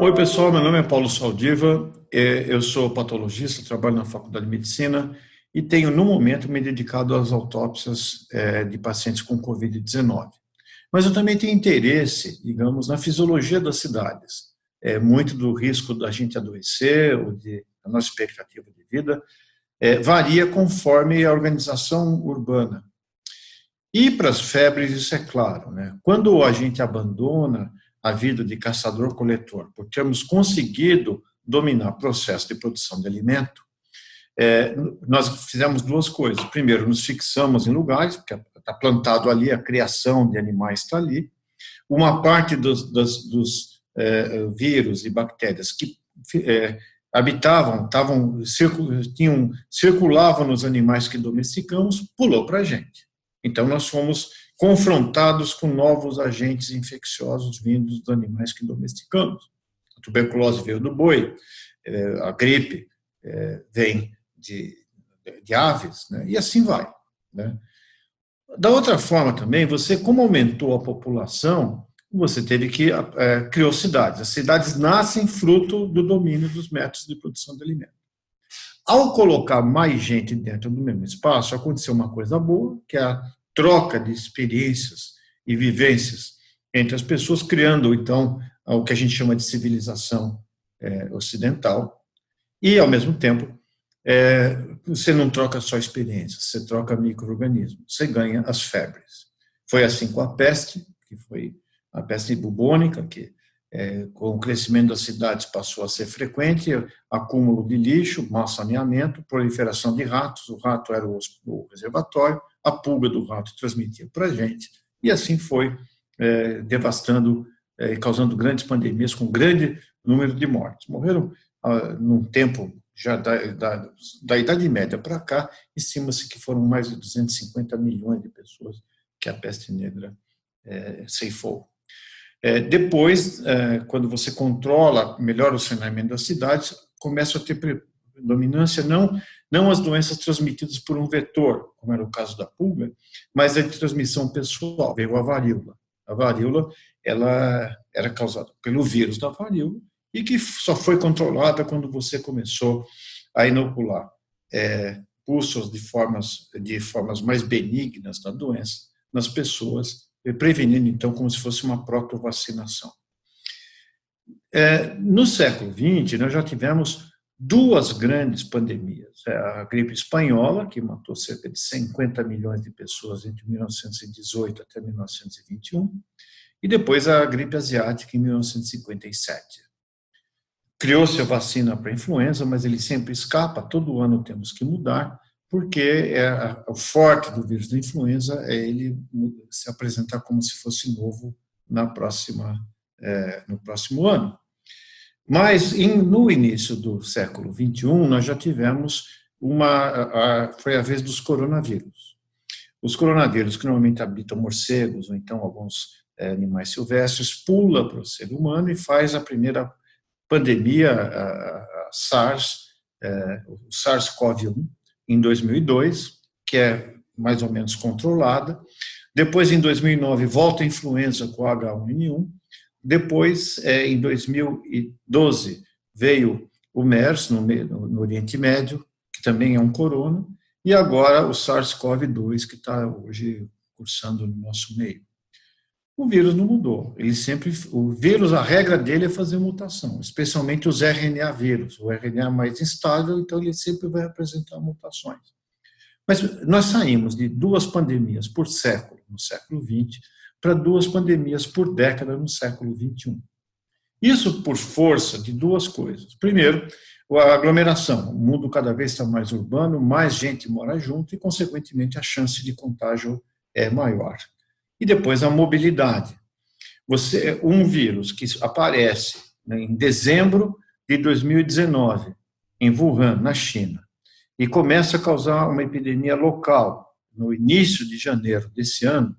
Oi, pessoal, meu nome é Paulo Saldiva, eu sou patologista, trabalho na Faculdade de Medicina e tenho, no momento, me dedicado às autópsias de pacientes com Covid-19. Mas eu também tenho interesse, digamos, na fisiologia das cidades. Muito do risco da gente adoecer, ou da nossa expectativa de vida, varia conforme a organização urbana. E para as febres, isso é claro, né? Quando a gente abandona a vida de caçador-coletor, por termos conseguido dominar o processo de produção de alimento, nós fizemos duas coisas. Primeiro, nos fixamos em lugares, porque está plantado ali, a criação de animais está ali. Uma parte dos vírus e bactérias que habitavam, circulavam nos animais que domesticamos, pulou para a gente. Então, nós fomos confrontados com novos agentes infecciosos vindos dos animais que domesticamos. A tuberculose veio do boi, a gripe vem de aves, né? E assim vai, né? Da outra forma também, você, como aumentou a população, você teve que criou cidades. As cidades nascem fruto do domínio dos métodos de produção de alimentos. Ao colocar mais gente dentro do mesmo espaço, aconteceu uma coisa boa, que é a troca de experiências e vivências entre as pessoas, criando, então, o que a gente chama de civilização ocidental, e, ao mesmo tempo, você não troca só experiências, você troca micro-organismos, você ganha as febres. Foi assim com a peste, que foi a peste bubônica, que com o crescimento das cidades passou a ser frequente, acúmulo de lixo, mau saneamento, proliferação de ratos, o rato era o reservatório, a pulga do rato transmitia para a gente, e assim foi devastando e causando grandes pandemias com grande número de mortes. Morreram num tempo já da Idade Média para cá, estima-se que foram mais de 250 milhões de pessoas que a peste negra ceifou. Depois, quando você controla melhor o saneamento das cidades, começa a ter predominância não as doenças transmitidas por um vetor, como era o caso da pulga, mas a de transmissão pessoal. Veio a varíola. A varíola, ela era causada pelo vírus da varíola e que só foi controlada quando você começou a inocular pulsos de formas mais benignas da doença nas pessoas, prevenindo, então, como se fosse uma protovacinação. No século XX, nós já tivemos duas grandes pandemias. A gripe espanhola, que matou cerca de 50 milhões de pessoas entre 1918 até 1921, e depois a gripe asiática em 1957. Criou-se a vacina para a influenza, mas ele sempre escapa, todo ano temos que mudar, porque o forte do vírus da influenza é ele se apresentar como se fosse novo no próximo ano. Mas, no início do século XXI, nós já tivemos foi a vez dos coronavírus. Os coronavírus, que normalmente habitam morcegos ou então alguns animais silvestres, pula para o ser humano e faz a primeira pandemia, a o SARS-CoV-1, em 2002, que é mais ou menos controlada. Depois, em 2009, volta a influenza com H1N1. Depois, em 2012, veio o MERS, no Oriente Médio, que também é um corona, e agora o SARS-CoV-2, que está hoje cursando no nosso meio. O vírus não mudou. O vírus, a regra dele é fazer mutação, especialmente os RNA vírus. O RNA é mais instável, então ele sempre vai apresentar mutações. Mas nós saímos de duas pandemias por século, no século XX, para duas pandemias por década no século XXI. Isso por força de duas coisas. Primeiro, a aglomeração. O mundo cada vez está mais urbano, mais gente mora junto e, consequentemente, a chance de contágio é maior. E depois a mobilidade. Um vírus que aparece em dezembro de 2019, em Wuhan, na China, e começa a causar uma epidemia local no início de janeiro desse ano,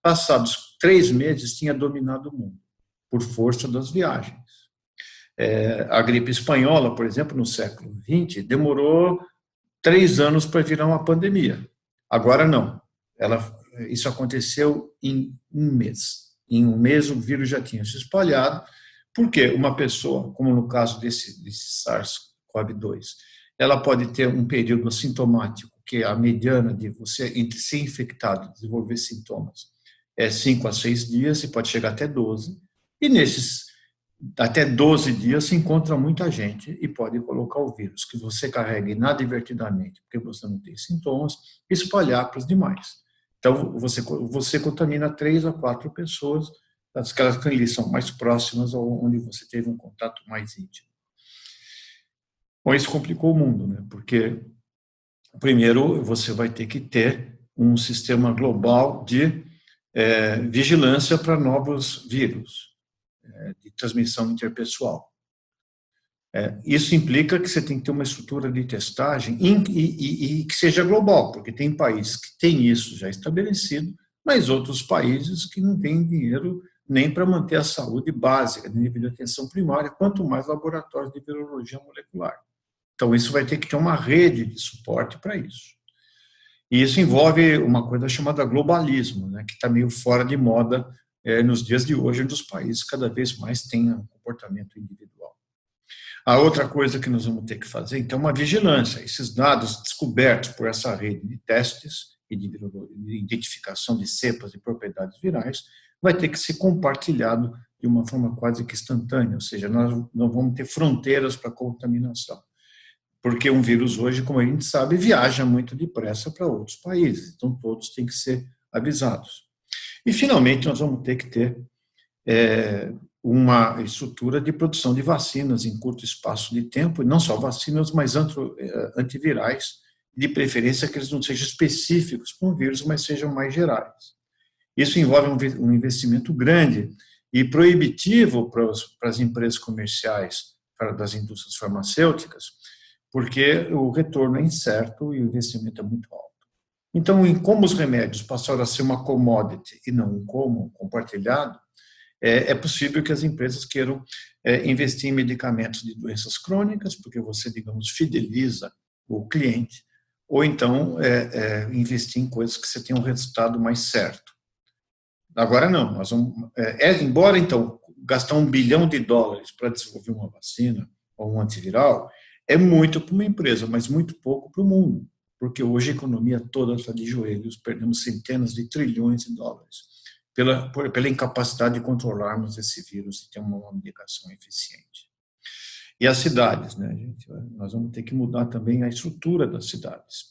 passados 3 meses tinha dominado o mundo, por força das viagens. A gripe espanhola, por exemplo, no século XX, demorou 3 anos para virar uma pandemia. Agora não. Isso aconteceu em um mês. Em um mês o vírus já tinha se espalhado, Por quê? Uma pessoa, como no caso desse SARS-CoV-2, ela pode ter um período assintomático, que a mediana de você entre ser infectado e desenvolver sintomas é 5 a 6 dias, e pode chegar até 12, e nesses até 12 dias se encontra muita gente e pode colocar o vírus que você carrega inadvertidamente, porque você não tem sintomas, e espalhar para os demais. Então, você contamina 3 a 4 pessoas, aquelas que ali são mais próximas ou onde você teve um contato mais íntimo. Bom, isso complicou o mundo, né? Porque, primeiro, você vai ter que ter um sistema global de vigilância para novos vírus, de transmissão interpessoal. Isso implica que você tem que ter uma estrutura de testagem e que seja global, porque tem países que têm isso já estabelecido, mas outros países que não têm dinheiro nem para manter a saúde básica, de nível de atenção primária, quanto mais laboratórios de virologia molecular. Então, isso vai ter que ter uma rede de suporte para isso. E isso envolve uma coisa chamada globalismo, né, que está meio fora de moda nos dias de hoje, onde os países cada vez mais têm um comportamento individual. A outra coisa que nós vamos ter que fazer, então, é uma vigilância. Esses dados descobertos por essa rede de testes e de identificação de cepas e propriedades virais vai ter que ser compartilhado de uma forma quase que instantânea, ou seja, nós não vamos ter fronteiras para contaminação. Porque um vírus hoje, como a gente sabe, viaja muito depressa para outros países, então todos têm que ser avisados. E, finalmente, nós vamos ter que ter uma estrutura de produção de vacinas em curto espaço de tempo, e não só vacinas, mas antivirais, de preferência que eles não sejam específicos para um vírus, mas sejam mais gerais. Isso envolve um investimento grande e proibitivo para as empresas comerciais, das indústrias farmacêuticas, porque o retorno é incerto e o investimento é muito alto. Então, como os remédios passaram a ser uma commodity e não um compartilhado, é possível que as empresas queiram investir em medicamentos de doenças crônicas, porque você, digamos, fideliza o cliente, ou então investir em coisas que você tenha um resultado mais certo. Agora não, nós vamos, embora então gastar $1 bilhão para desenvolver uma vacina ou um antiviral, é muito para uma empresa, mas muito pouco para o mundo, porque hoje a economia toda está de joelhos, perdemos centenas de trilhões de dólares pela incapacidade de controlarmos esse vírus e ter uma medicação eficiente. E as cidades, né, gente? Nós vamos ter que mudar também a estrutura das cidades.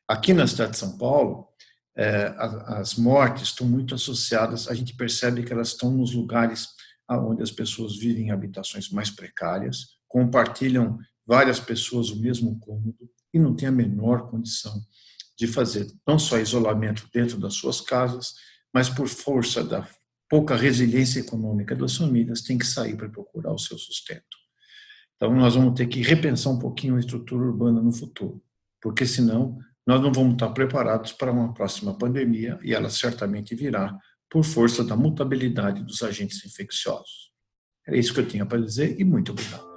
Aqui na cidade de São Paulo, as mortes estão muito associadas, a gente percebe que elas estão nos lugares onde as pessoas vivem em habitações mais precárias, compartilham várias pessoas o mesmo cômodo e não têm a menor condição de fazer não só isolamento dentro das suas casas, mas por força da pouca resiliência econômica das famílias, tem que sair para procurar o seu sustento. Então, nós vamos ter que repensar um pouquinho a estrutura urbana no futuro, porque senão nós não vamos estar preparados para uma próxima pandemia, e ela certamente virá por força da mutabilidade dos agentes infecciosos. É isso que eu tinha para dizer, e muito obrigado.